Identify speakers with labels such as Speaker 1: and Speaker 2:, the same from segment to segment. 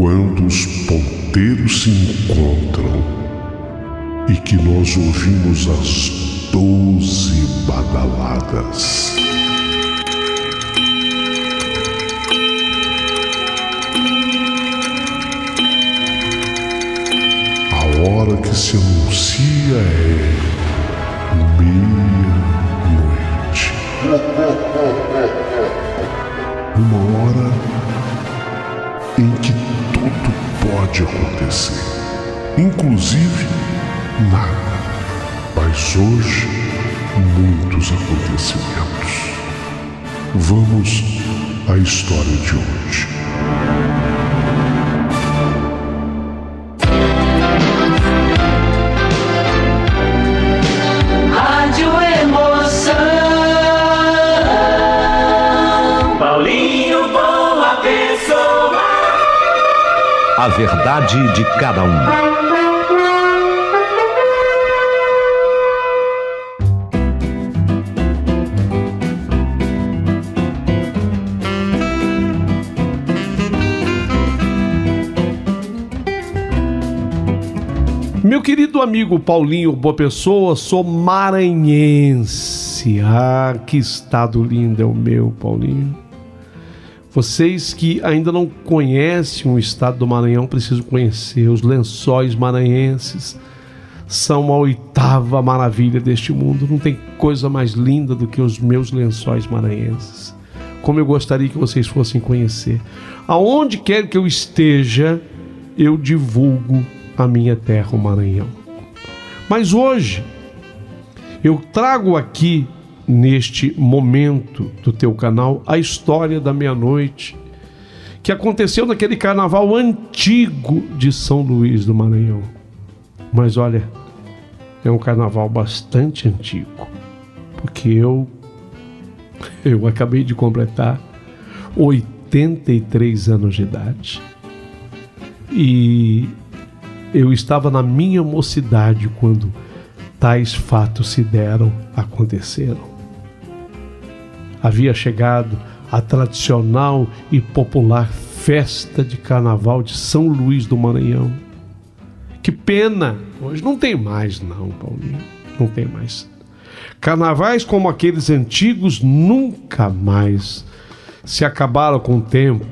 Speaker 1: Quando os ponteiros se encontram e que nós ouvimos as 12 badaladas. A hora que se anuncia é meia-noite. Uma hora em que tudo pode acontecer, inclusive nada. Mas hoje, muitos acontecimentos. Vamos à história de hoje.
Speaker 2: Rádio Emoção, Paulinho Boa Pessoa.
Speaker 3: A verdade de cada um.
Speaker 4: Meu querido amigo Paulinho Boa Pessoa, sou maranhense. Ah, que estado lindo é o meu, Paulinho. Vocês que ainda não conhecem o estado do Maranhão precisam conhecer. Os Lençóis Maranhenses são a 8ª maravilha deste mundo. Não tem coisa mais linda do que os meus Lençóis Maranhenses. Como eu gostaria que vocês fossem conhecer. Aonde quer que eu esteja, eu divulgo a minha terra, o Maranhão. Mas hoje eu trago aqui, neste momento do teu canal, a história da meia-noite que aconteceu naquele carnaval antigo de São Luís do Maranhão. Mas olha, é um carnaval bastante antigo, porque eu acabei de completar 83 anos de idade e eu estava na minha mocidade quando tais fatos aconteceram. Havia chegado a tradicional e popular festa de carnaval de São Luís do Maranhão. Que pena, hoje não tem mais não, Paulinho, não tem mais. Carnavais como aqueles antigos nunca mais se acabaram com o tempo.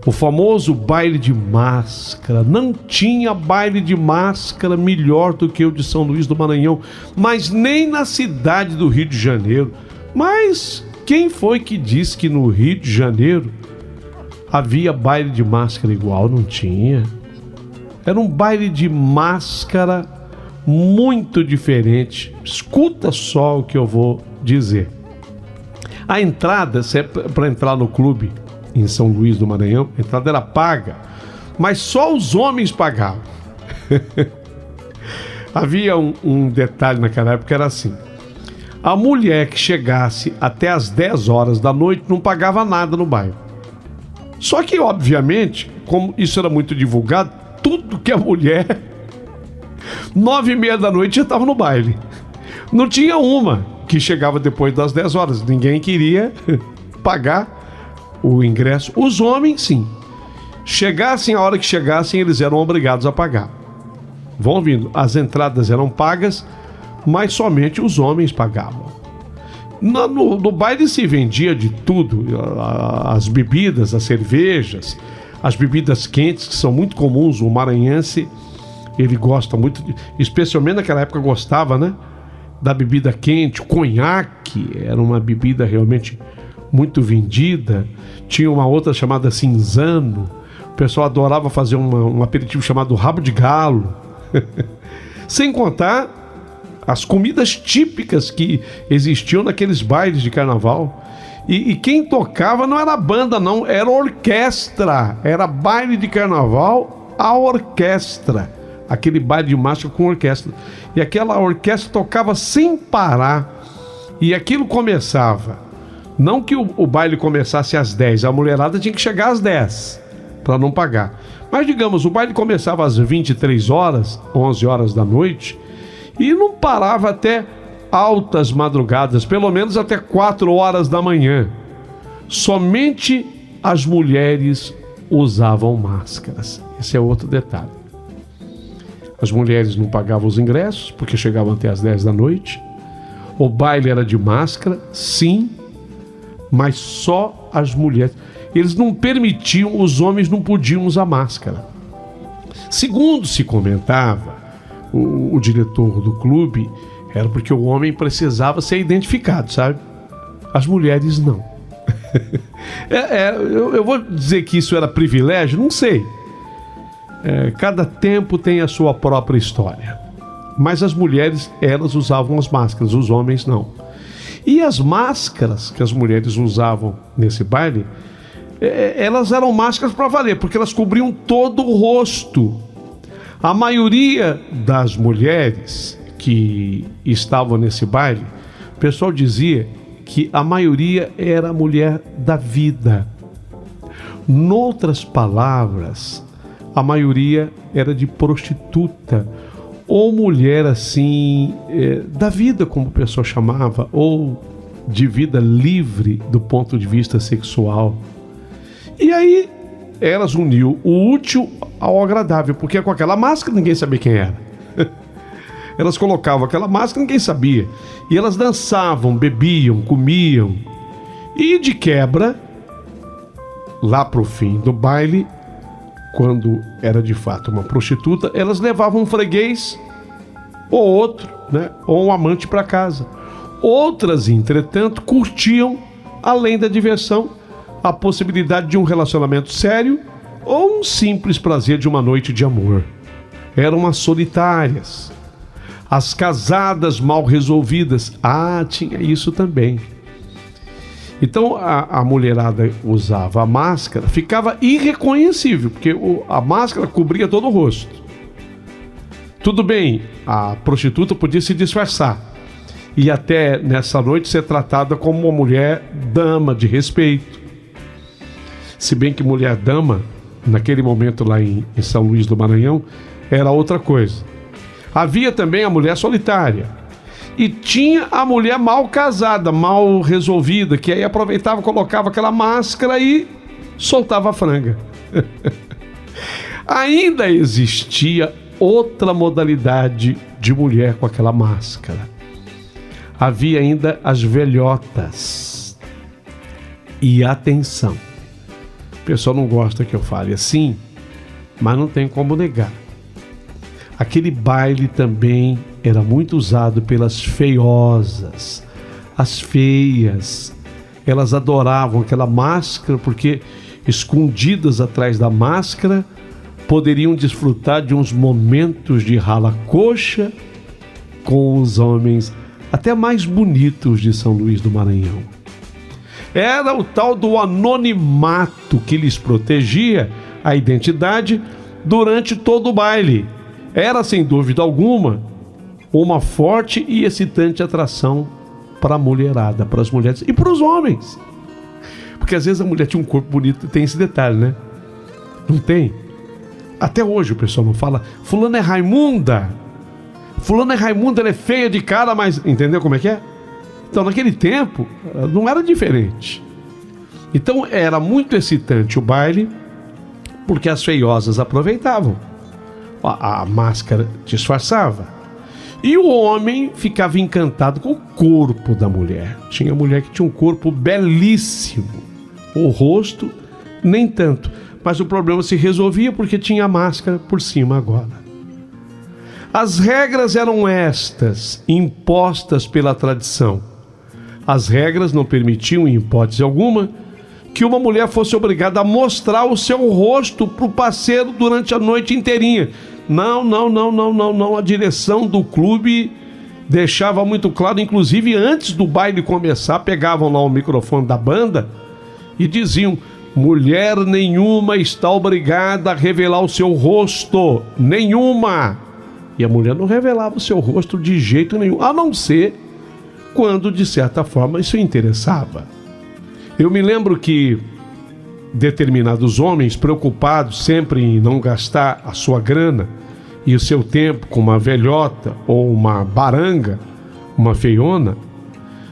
Speaker 4: O famoso baile de máscara, não tinha baile de máscara melhor do que o de São Luís do Maranhão, mas nem na cidade do Rio de Janeiro. Mas quem foi que disse que no Rio de Janeiro havia baile de máscara igual? Não tinha. Era um baile de máscara muito diferente. Escuta só o que eu vou dizer. A entrada, para entrar no clube em São Luís do Maranhão, a entrada era paga, mas só os homens pagavam. Havia um detalhe naquela época, era assim: a mulher que chegasse até as 10 horas da noite não pagava nada no bairro. Só que, obviamente, como isso era muito divulgado, tudo que a mulher 9h30 da noite já estava no baile. Não tinha uma que chegava depois das 10 horas, ninguém queria pagar o ingresso. Os homens, sim. Chegassem a hora que chegassem, eles eram obrigados a pagar. Vão ouvindo, as entradas eram pagas, mas somente os homens pagavam. No baile se vendia de tudo, as bebidas, as cervejas, as bebidas quentes, que são muito comuns. O maranhense, ele gosta muito, especialmente naquela época gostava, né, da bebida quente. O conhaque era uma bebida realmente muito vendida. Tinha uma outra chamada cinzano. O pessoal adorava fazer um aperitivo chamado rabo de galo. Sem contar as comidas típicas que existiam naqueles bailes de carnaval. E quem tocava não era banda, não, era orquestra. Era baile de carnaval, a orquestra. Aquele baile de máscara com orquestra. E aquela orquestra tocava sem parar. E aquilo começava. Não que o baile começasse às 10, a mulherada tinha que chegar às 10 para não pagar. Mas digamos, o baile começava às 23 horas, 11 horas da noite, e não parava até altas madrugadas, pelo menos até 4 horas da manhã. Somente as mulheres usavam máscaras. Esse é outro detalhe. As mulheres não pagavam os ingressos, porque chegavam até às 10 da noite. O baile era de máscara, sim, mas só as mulheres. Eles não permitiam, os homens não podiam usar máscara. Segundo se comentava, o diretor do clube, era porque o homem precisava ser identificado, sabe? As mulheres não. Eu vou dizer que isso era privilégio? Não sei. Cada tempo tem a sua própria história. Mas as mulheres, elas usavam as máscaras, os homens não. E as máscaras que as mulheres usavam nesse baile, elas eram máscaras para valer, porque elas cobriam todo o rosto. A maioria das mulheres que estavam nesse baile, o pessoal dizia que a maioria era mulher da vida. Noutras palavras, a maioria era de prostituta, ou mulher assim, da vida, como o pessoal chamava, ou de vida livre do ponto de vista sexual. E aí, elas uniam o útil ao agradável, porque com aquela máscara ninguém sabia quem era. Elas colocavam aquela máscara, ninguém sabia. E elas dançavam, bebiam, comiam. E de quebra, lá pro fim do baile, quando era de fato uma prostituta, elas levavam um freguês ou outro, né, ou um amante para casa. Outras, entretanto, curtiam, além da diversão, a possibilidade de um relacionamento sério ou um simples prazer de uma noite de amor. Eram as solitárias, as casadas mal resolvidas. Tinha isso também. Então a mulherada usava a máscara, ficava irreconhecível, porque a máscara cobria todo o rosto. Tudo bem, a prostituta podia se disfarçar e até nessa noite ser tratada como uma mulher dama de respeito. Se bem que mulher dama, naquele momento lá em São Luís do Maranhão, era outra coisa. Havia também a mulher solitária. E tinha a mulher mal casada, mal resolvida, que aí aproveitava, colocava aquela máscara e soltava a franga. Ainda existia outra modalidade de mulher com aquela máscara. Havia ainda as velhotas. E atenção, o pessoal não gosta que eu fale assim, mas não tem como negar. Aquele baile também era muito usado pelas feiosas, as feias. Elas adoravam aquela máscara porque, escondidas atrás da máscara, poderiam desfrutar de uns momentos de rala-coxa com os homens até mais bonitos de São Luís do Maranhão. Era o tal do anonimato que lhes protegia a identidade durante todo o baile. Era, sem dúvida alguma, uma forte e excitante atração para a mulherada, para as mulheres e para os homens. Porque às vezes a mulher tinha um corpo bonito, tem esse detalhe, né? Não tem? Até hoje o pessoal não fala, fulana é Raimunda, ela é feia de cara, mas... Entendeu como é que é? Então naquele tempo não era diferente. Então era muito excitante o baile, porque as feiosas aproveitavam. A máscara disfarçava. E o homem ficava encantado com o corpo da mulher. Tinha mulher que tinha um corpo belíssimo. O rosto, nem tanto. Mas o problema se resolvia porque tinha a máscara por cima agora. As regras eram estas, impostas pela tradição. As regras não permitiam, em hipótese alguma, que uma mulher fosse obrigada a mostrar o seu rosto para o parceiro durante a noite inteirinha. Não. A direção do clube deixava muito claro, inclusive antes do baile começar, pegavam lá o microfone da banda e diziam: mulher nenhuma está obrigada a revelar o seu rosto, nenhuma. E a mulher não revelava o seu rosto de jeito nenhum, a não ser quando, de certa forma, isso interessava. Eu me lembro que determinados homens, preocupados sempre em não gastar a sua grana e o seu tempo com uma velhota ou uma baranga, uma feiona,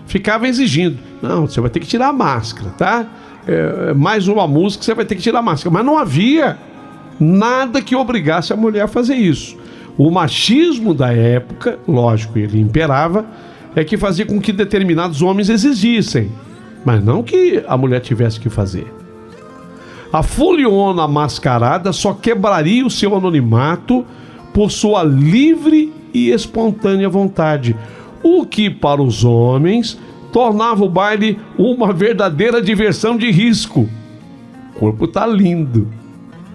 Speaker 4: ficavam exigindo: não, você vai ter que tirar a máscara, tá? mais uma música, você vai ter que tirar a máscara. Mas não havia nada que obrigasse a mulher a fazer isso. O machismo da época, lógico, ele imperava, é que fazia com que determinados homens exigissem, mas não que a mulher tivesse que fazer. A foliona mascarada só quebraria o seu anonimato por sua livre e espontânea vontade, o que para os homens tornava o baile uma verdadeira diversão de risco. O corpo tá lindo,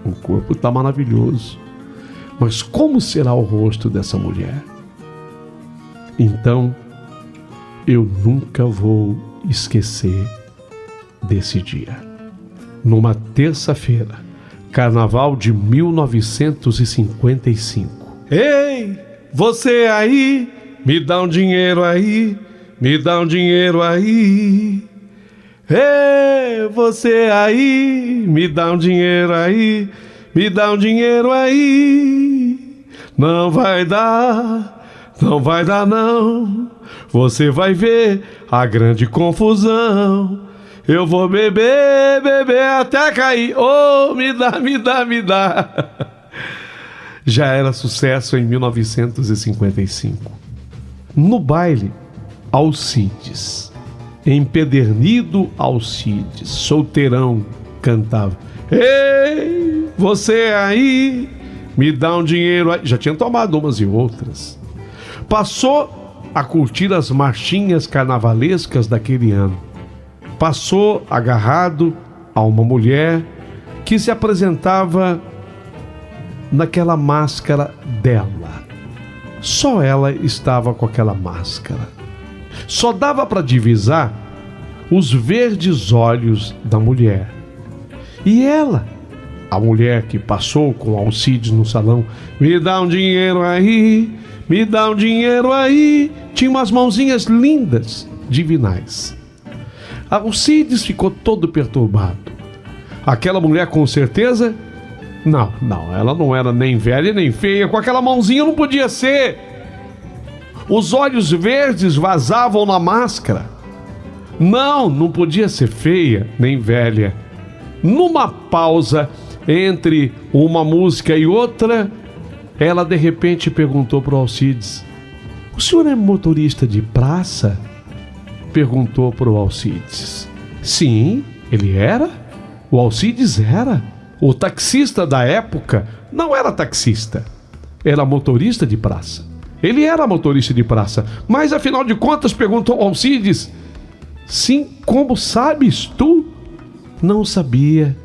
Speaker 4: o corpo tá maravilhoso, mas como será o rosto dessa mulher? Então, eu nunca vou esquecer desse dia. Numa terça-feira, carnaval de 1955. Ei, você aí, me dá um dinheiro aí, me dá um dinheiro aí. Ei, você aí, me dá um dinheiro aí, me dá um dinheiro aí. Não vai dar, não vai dar não. Você vai ver a grande confusão. Eu vou beber, beber até cair. Oh, me dá, me dá, me dá. Já era sucesso em 1955. No baile, Alcides, empedernido Alcides, solteirão, cantava: ei, você aí, me dá um dinheiro aí. Já tinha tomado umas e outras. Passou a curtir as marchinhas carnavalescas daquele ano. Passou agarrado a uma mulher que se apresentava naquela máscara dela. Só ela estava com aquela máscara. Só dava para divisar os verdes olhos da mulher. E ela, a mulher que passou com Alcides no salão, me dá um dinheiro aí, me dá um dinheiro aí, tinha umas mãozinhas lindas, divinais. Alcides ficou todo perturbado. Aquela mulher, com certeza, não, ela não era nem velha nem feia, com aquela mãozinha não podia ser. Os olhos verdes vazavam na máscara. Não podia ser feia nem velha. Numa pausa entre uma música e outra, ela de repente perguntou para o Alcides: o senhor é motorista de praça? Perguntou para o Alcides. Sim, ele era. O Alcides era. O taxista da época não era taxista, era motorista de praça. Ele era motorista de praça, mas afinal de contas, perguntou ao Alcides: sim, como sabes tu? Não sabia.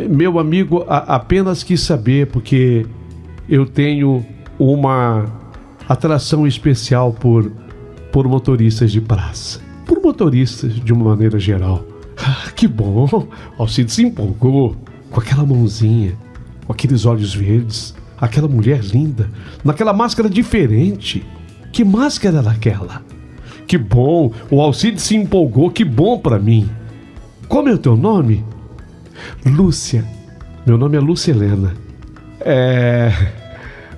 Speaker 4: Meu amigo apenas quis saber porque eu tenho uma atração especial por motoristas de praça, por motoristas de uma maneira geral. Que bom! Alcides se empolgou com aquela mãozinha, com aqueles olhos verdes, aquela mulher linda, naquela máscara diferente. Que máscara era aquela? Que bom! O Alcides se empolgou, que bom pra mim. Como é o teu nome? Lúcia. Meu nome é Lúcia Helena.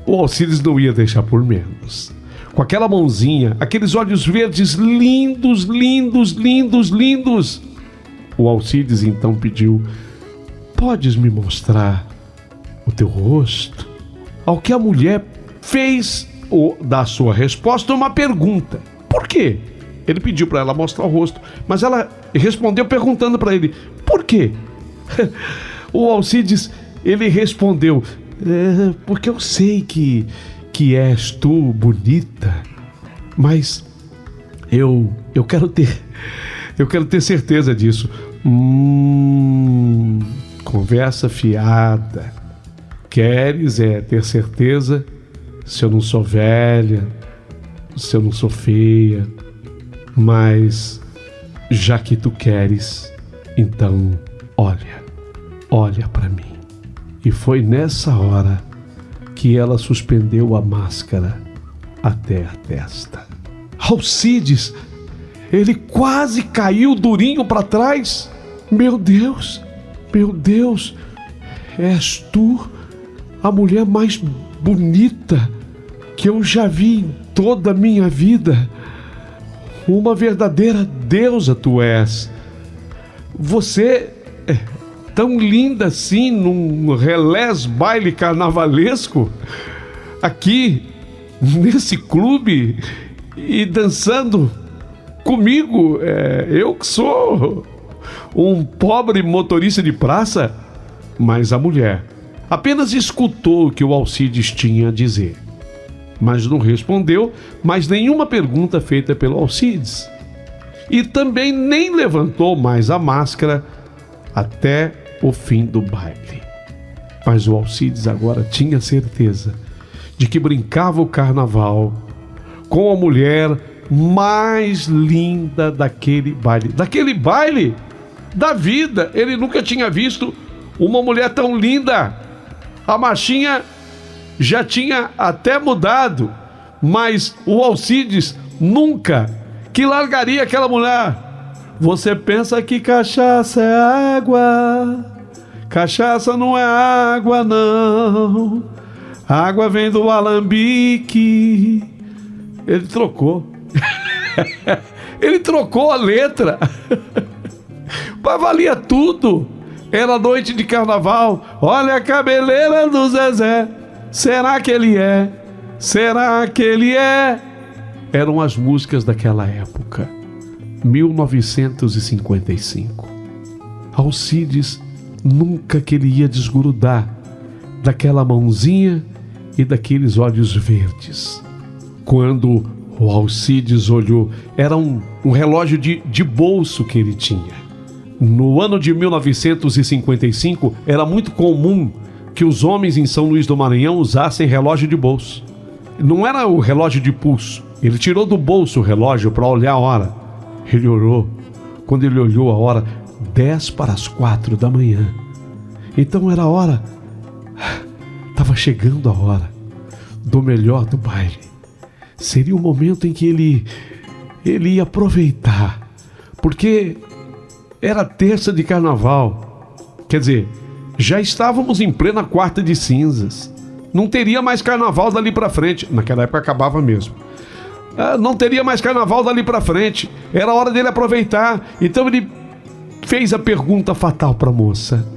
Speaker 4: O Alcides não ia deixar por menos. Com aquela mãozinha, aqueles olhos verdes lindos, lindos, lindos, lindos. O Alcides então pediu: podes me mostrar o teu rosto? Ao que a mulher fez da sua resposta uma pergunta. Por quê? Ele pediu para ela mostrar o rosto, mas ela respondeu perguntando para ele: por quê? O Alcides, ele respondeu: porque eu sei que és tu bonita, mas eu quero ter certeza disso. Conversa fiada. Queres ter certeza se eu não sou velha, se eu não sou feia, mas já que tu queres, então olha para mim. E foi nessa hora que ela suspendeu a máscara até a testa. Alcides, ele quase caiu durinho para trás. Meu Deus, és tu a mulher mais bonita que eu já vi em toda a minha vida. Uma verdadeira deusa tu és. você é tão linda assim num relés baile carnavalesco aqui nesse clube e dançando comigo, eu que sou um pobre motorista de praça. Mas a mulher apenas escutou o que o Alcides tinha a dizer, mas não respondeu mais nenhuma pergunta feita pelo Alcides, e também nem levantou mais a máscara até o fim do baile. Mas o Alcides agora tinha certeza de que brincava o carnaval com a mulher mais linda daquele baile da vida. Ele nunca tinha visto uma mulher tão linda. A marchinha já tinha até mudado, mas o Alcides nunca que largaria aquela mulher. Você pensa que cachaça é água? Cachaça não é água, não. A água vem do alambique. Ele trocou. Ele trocou a letra. Mas valia tudo. Era noite de carnaval. Olha a cabeleira do Zezé. Será que ele é? Será que ele é? Eram as músicas daquela época, 1955. Alcides nunca queria desgrudar daquela mãozinha e daqueles olhos verdes. Quando o Alcides olhou, era um relógio de bolso que ele tinha. No ano de 1955, era muito comum que os homens em São Luís do Maranhão usassem relógio de bolso. Não era o relógio de pulso. Ele tirou do bolso o relógio para olhar a hora. Ele olhou. Quando ele olhou a hora, 4:10 da manhã. Então era a hora. Estava chegando a hora do melhor do baile. Seria o momento em que ele ia aproveitar. Porque era terça de carnaval. Quer dizer, já estávamos em plena quarta de cinzas. Não teria mais carnaval dali para frente. Naquela época acabava mesmo. Não teria mais carnaval dali para frente. Era hora dele aproveitar. Então ele fez a pergunta fatal para a moça: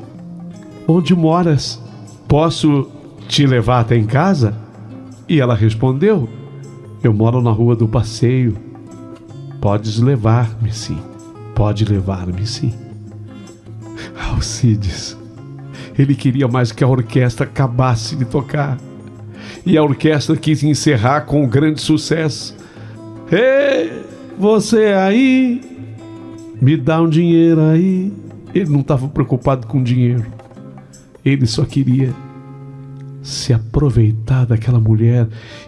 Speaker 4: onde moras? Posso te levar até em casa? E ela respondeu: eu moro na Rua do Passeio. Podes levar-me sim. Pode levar-me sim. Alcides, ele queria mais que a orquestra acabasse de tocar. E a orquestra quis encerrar com um grande sucesso. Ei, você aí, me dá um dinheiro aí. Ele não estava preocupado com dinheiro. Ele só queria se aproveitar daquela mulher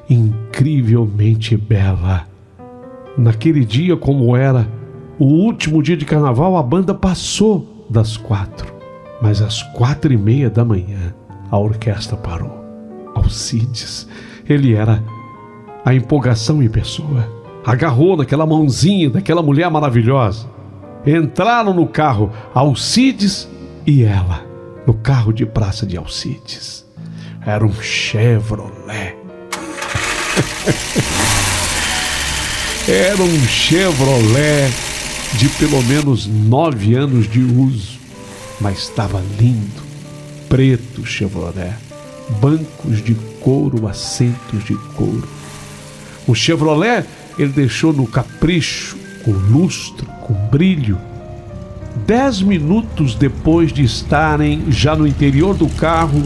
Speaker 4: incrivelmente bela. Naquele dia, como era o último dia de carnaval, a banda passou das 4. Mas às 4:30 da manhã, a orquestra parou. Alcides, ele era a empolgação em pessoa. Agarrou naquela mãozinha daquela mulher maravilhosa. Entraram no carro, Alcides e ela, no carro de praça de Alcides. Era um Chevrolet. Era um Chevrolet de pelo menos 9 anos de uso, mas estava lindo. Preto Chevrolet, bancos de couro, assentos de couro. O Chevrolet ele deixou no capricho, com lustro, com brilho. 10 minutos depois de estarem já no interior do carro,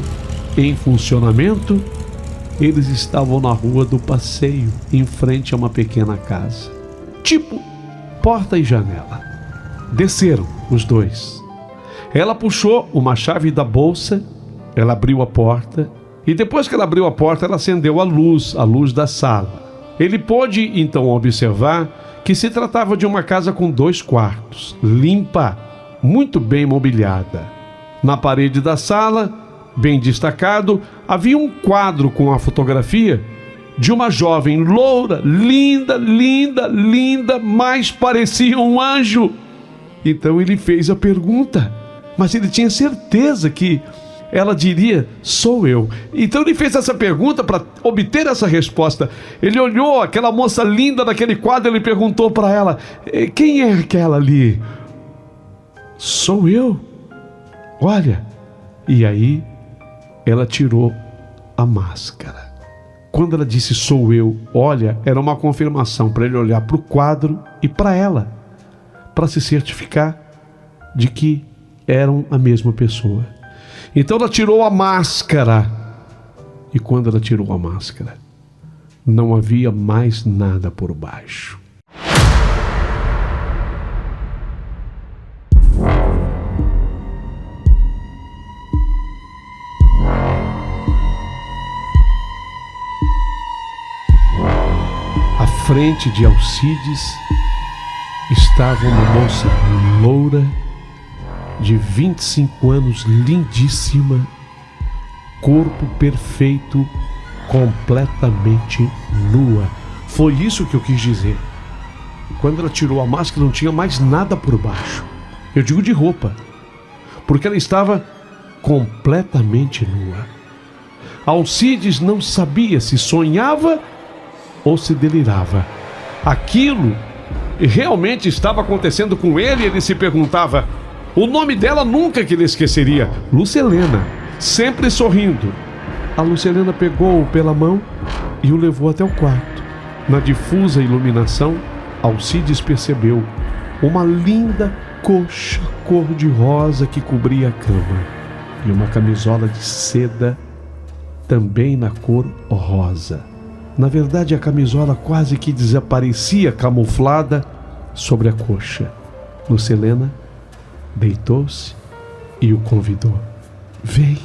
Speaker 4: em funcionamento, eles estavam na Rua do Passeio, em frente a uma pequena casa. Tipo, porta e janela. Desceram os dois. Ela puxou uma chave da bolsa, ela abriu a porta, e depois que ela abriu a porta, ela acendeu a luz da sala. Ele pôde então observar que se tratava de uma casa com 2 quartos, limpa, muito bem mobiliada. Na parede da sala, bem destacado, havia um quadro com a fotografia de uma jovem loura, linda, linda, linda, mas parecia um anjo. Então ele fez a pergunta, mas ele tinha certeza que ela diria: sou eu. Então ele fez essa pergunta para obter essa resposta. Ele olhou aquela moça linda daquele quadro e ele perguntou para ela: quem é aquela ali? Sou eu? Olha. E aí ela tirou a máscara. Quando ela disse sou eu, olha, era uma confirmação para ele olhar para o quadro e para ela, para se certificar de que eram a mesma pessoa. Então ela tirou a máscara. E quando ela tirou a máscara, não havia mais nada por baixo. À frente de Alcides estava uma moça loura de 25 anos, lindíssima, corpo perfeito, completamente nua. Foi isso que eu quis dizer. Quando ela tirou a máscara, não tinha mais nada por baixo. Eu digo de roupa, porque ela estava completamente nua. Alcides não sabia se sonhava ou se delirava. Aquilo realmente estava acontecendo com ele. Ele se perguntava. O nome dela nunca que ele esqueceria: Lucelena, sempre sorrindo. A Lucelena pegou-o pela mão e o levou até o quarto. Na difusa iluminação, Alcides percebeu uma linda coxa cor-de-rosa que cobria a cama e uma camisola de seda também na cor rosa. Na verdade, a camisola quase que desaparecia camuflada sobre a coxa. Lucelena deitou-se e o convidou. Vem,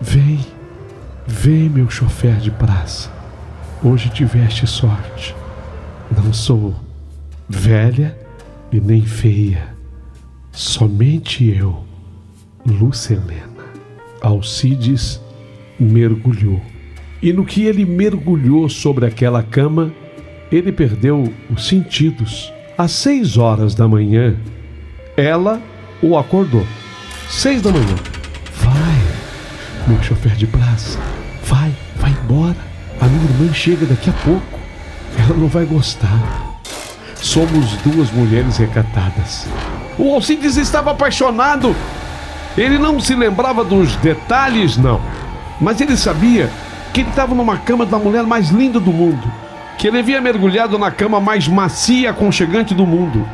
Speaker 4: vem, vem, meu chofer de praça. Hoje tiveste sorte. Não sou velha e nem feia. Somente eu, Lucelena. Alcides mergulhou. E no que ele mergulhou sobre aquela cama, ele perdeu os sentidos. Às 6 horas da manhã, ela o acordou. 6 da manhã. Vai, meu chofer de praça. Vai embora. A minha irmã chega daqui a pouco. Ela não vai gostar. Somos 2 mulheres recatadas. O Alcides estava apaixonado. Ele não se lembrava dos detalhes, não. Mas ele sabia que ele estava numa cama da mulher mais linda do mundo. Que ele havia mergulhado na cama mais macia e aconchegante do mundo.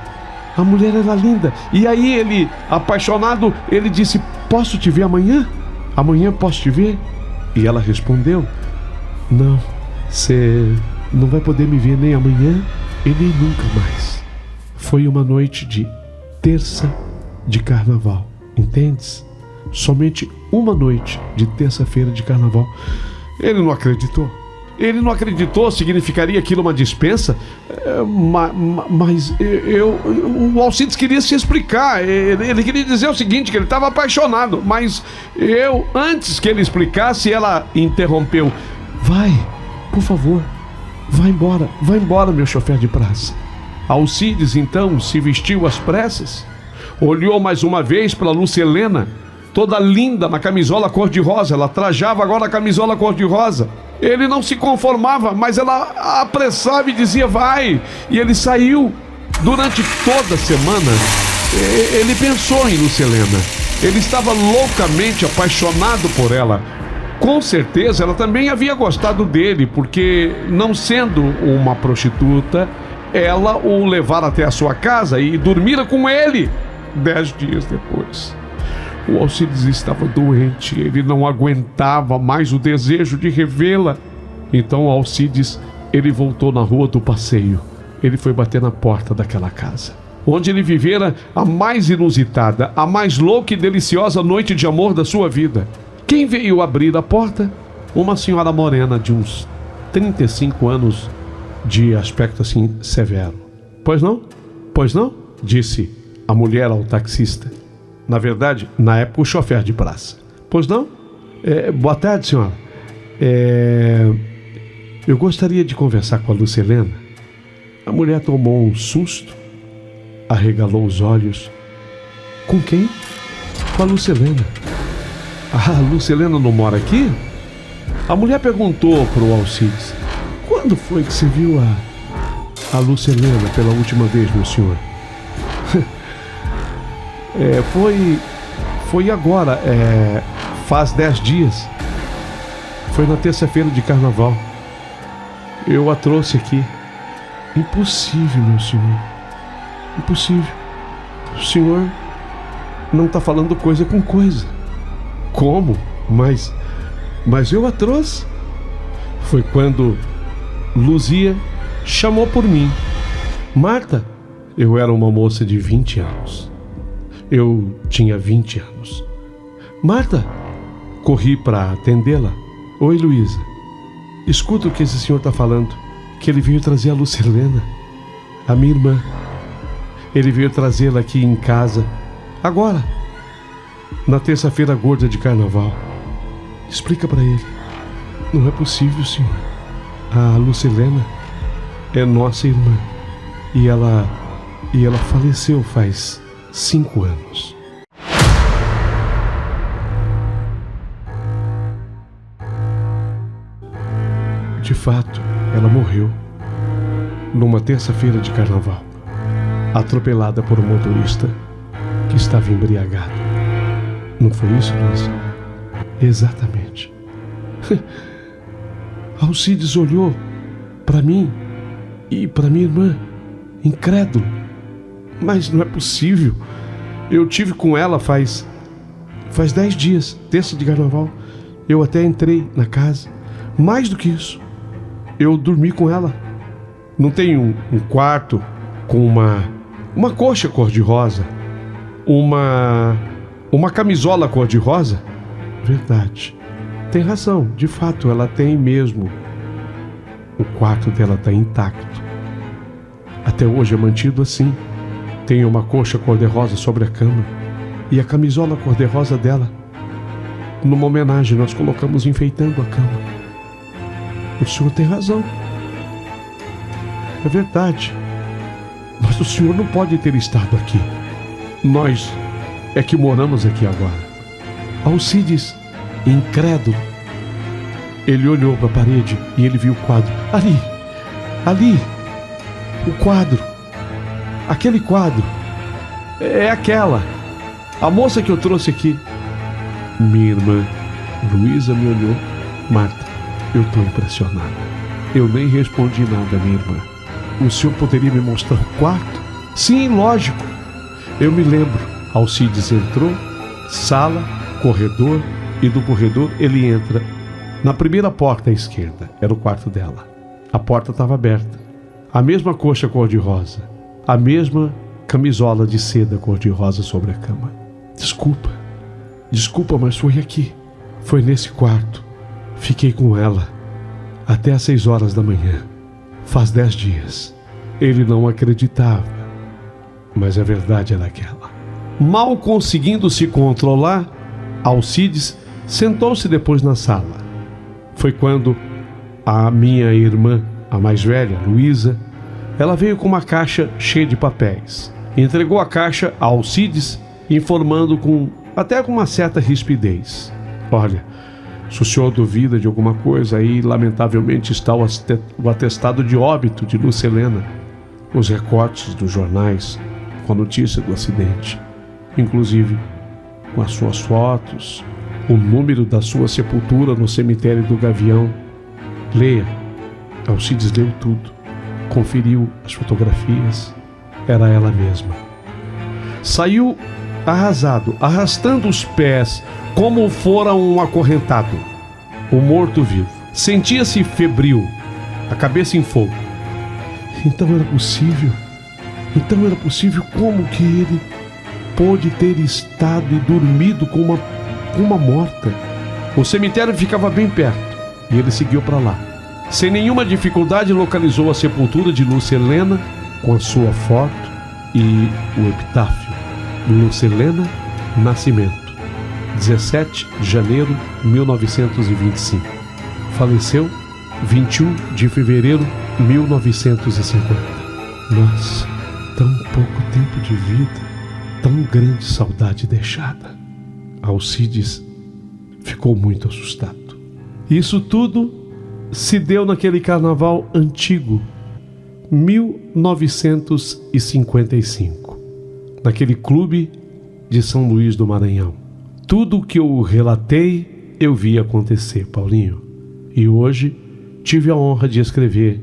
Speaker 4: A mulher era linda. E aí ele, apaixonado, ele disse: posso te ver amanhã? Amanhã posso te ver? E ela respondeu: não, você não vai poder me ver nem amanhã e nem nunca mais. Foi uma noite de terça de carnaval, entendes? Somente uma noite de terça-feira de carnaval. Ele não acreditou. Ele não acreditou. Significaria aquilo uma dispensa? Mas o Alcides queria se explicar. Ele queria dizer o seguinte, que ele estava apaixonado. Mas antes que ele explicasse, ela interrompeu. Vai, por favor, vai embora, meu chofer de praça. Alcides então se vestiu às pressas, olhou mais uma vez para Lucelena, toda linda na camisola cor-de-rosa. Ela trajava agora a camisola cor-de-rosa. Ele não se conformava, mas ela apressava e dizia vai. E ele saiu. Durante toda a semana, ele pensou em Lucelena. Ele estava loucamente apaixonado por ela. Com certeza ela também havia gostado dele, porque, não sendo uma prostituta, ela o levara até a sua casa e dormira com ele. 10 dias depois, o Alcides estava doente. Ele não aguentava mais o desejo de revê-la. Então o Alcides, ele voltou na rua do passeio. Ele foi bater na porta daquela casa, onde ele vivera a mais inusitada, a mais louca e deliciosa noite de amor da sua vida. Quem veio abrir a porta? Uma senhora morena de uns 35 anos, de aspecto assim severo. Pois não? Pois não? Disse a mulher ao taxista. Na verdade, na época, o chofer de praça. Pois não? Boa tarde, senhora. Eu gostaria de conversar com a Lucelena. A mulher tomou um susto, arregalou os olhos. Com quem? Com a Lucelena. A Lucelena não mora aqui? A mulher perguntou para o Alcides. Quando foi que você viu a Lucelena pela última vez, meu senhor? Foi agora, faz 10 dias. Foi na terça-feira de carnaval. Eu a trouxe aqui. Impossível, meu senhor. Impossível. O senhor não está falando coisa com coisa. Como? Mas eu a trouxe. Foi quando Luzia chamou por mim. Marta, eu era uma moça de 20 anos. Eu tinha 20 anos. Marta, corri para atendê-la. Oi, Luísa. Escuta o que esse senhor está falando. Que ele veio trazer a Lucilena, a minha irmã. Ele veio trazê-la aqui em casa. Agora, na terça-feira gorda de carnaval. Explica para ele. Não é possível, senhor. A Lucilena é nossa irmã. E ela faleceu faz 5 anos. De fato, ela morreu numa terça-feira de carnaval, atropelada por um motorista que estava embriagado. Não foi isso, Luiz? Exatamente. Alcides olhou para mim e para minha irmã, incrédulo. Mas não é possível. Eu tive com ela faz 10 dias, terça de carnaval. Eu até entrei na casa. Mais do que isso, eu dormi com ela. Não tem um quarto com uma coxa cor-de-rosa, uma camisola cor-de-rosa? Verdade. Tem razão, de fato, ela tem mesmo. O quarto dela está intacto. Até hoje é mantido assim. Tem uma coxa cor-de-rosa sobre a cama. E a camisola cor-de-rosa dela, numa homenagem, nós colocamos enfeitando a cama. O senhor tem razão. É verdade. Mas o senhor não pode ter estado aqui. Nós é que moramos aqui agora. Alcides, incrédulo, ele olhou para a parede e ele viu o quadro. Ali, o quadro. Aquele quadro. É aquela. A moça que eu trouxe aqui. Minha irmã Luísa me olhou. Marta, eu estou impressionado. Eu nem respondi nada, minha irmã. O senhor poderia me mostrar o quarto? Sim, lógico. Eu me lembro. Alcides entrou, sala, corredor, e do corredor ele entra na primeira porta à esquerda. Era o quarto dela. A porta estava aberta. A mesma coxa cor-de-rosa. A mesma camisola de seda cor-de-rosa sobre a cama. Desculpa, mas foi aqui. Foi nesse quarto. Fiquei com ela até às 6 horas da manhã. Faz 10 dias. Ele não acreditava, mas a verdade era aquela. Mal conseguindo se controlar, Alcides sentou-se depois na sala. Foi quando a minha irmã, a mais velha, Luísa, ela veio com uma caixa cheia de papéis. Entregou a caixa a Alcides, informando até com uma certa rispidez. Olha, se o senhor duvida de alguma coisa, aí lamentavelmente está o atestado de óbito de Lucilena, os recortes dos jornais com a notícia do acidente, inclusive com as suas fotos, o número da sua sepultura no cemitério do Gavião. Leia. Alcides leu tudo, conferiu as fotografias. Era ela mesma. Saiu arrasado, arrastando os pés como fora um acorrentado, um morto-vivo. Sentia-se febril, a cabeça em fogo. Então era possível como que ele pôde ter estado e dormido com uma morta? O cemitério ficava bem perto e ele seguiu para lá. Sem nenhuma dificuldade localizou a sepultura de Lucilena com a sua foto e o epitáfio. Lucilena Nascimento, 17 de janeiro de 1925. Faleceu 21 de fevereiro de 1950. Nossa, tão pouco tempo de vida, tão grande saudade deixada. Alcides ficou muito assustado. Isso tudo se deu naquele carnaval antigo, 1955, naquele clube de São Luís do Maranhão. Tudo o que eu relatei, eu vi acontecer, Paulinho. E hoje tive a honra de escrever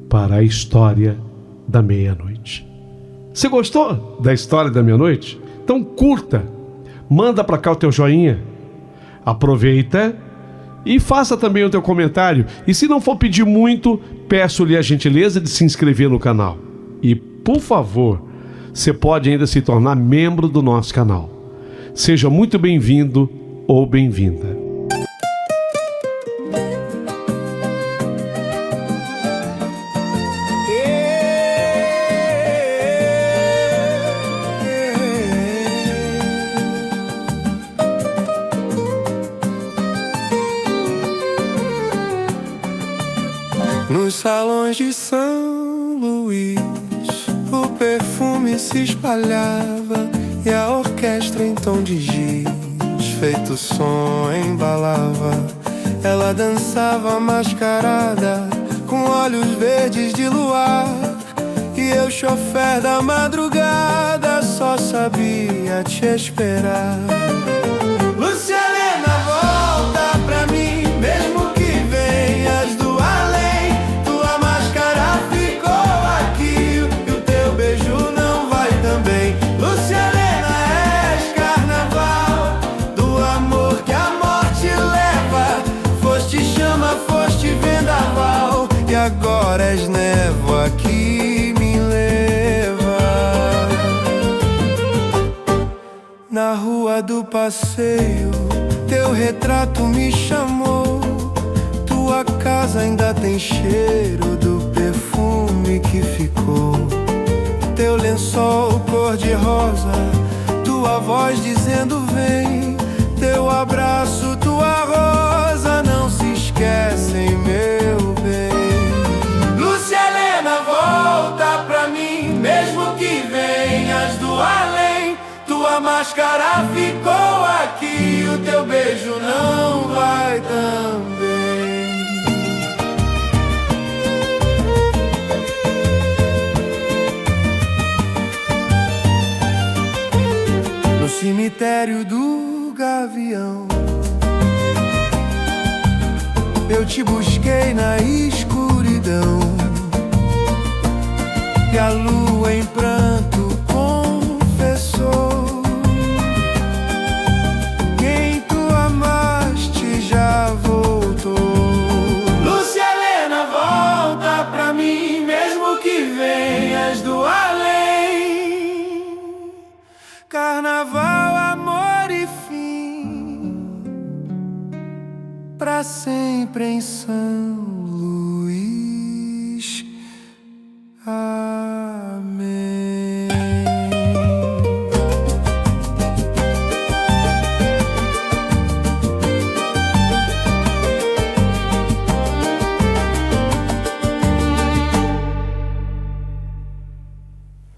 Speaker 4: para a História da Meia-Noite. Você gostou da História da Meia-Noite? Então curta, manda para cá o teu joinha, aproveita e faça também o teu comentário. E se não for pedir muito, peço-lhe a gentileza de se inscrever no canal. E, por favor, você pode ainda se tornar membro do nosso canal. Seja muito bem-vindo ou bem-vinda.
Speaker 5: Nos salões de São Luís, o perfume se espalhava e a orquestra em tom de giz, feito som embalava. Ela dançava mascarada, com olhos verdes de luar, e eu, chofer da madrugada, só sabia te esperar. Lúcia Helena, volta pra mim, mesmo que venhas do além. Tua máscara ficou aqui e o teu beijo não vai também. Lúcia Helena, és carnaval do amor que a morte leva. Foste chama, foste vendaval, e agora és névoa que me leva. Na rua do passeio, teu retrato me chamou. Tua casa ainda tem cheiro do perfume que ficou. Teu lençol cor-de-rosa, tua voz dizendo vem. Teu abraço, tua rosa, não se esquecem, meu bem. Lúcia Helena, volta pra mim, mesmo que venhas do além. Tua máscara ficou aqui, o teu beijo não vai também. No cemitério do Gavião, eu te busquei na escuridão, e a lua em pranto confessou. Quem tu amaste já voltou. Lúcia Helena, volta pra mim, mesmo que venhas do além. Carnaval, amor e fim, pra sempre em São Luís.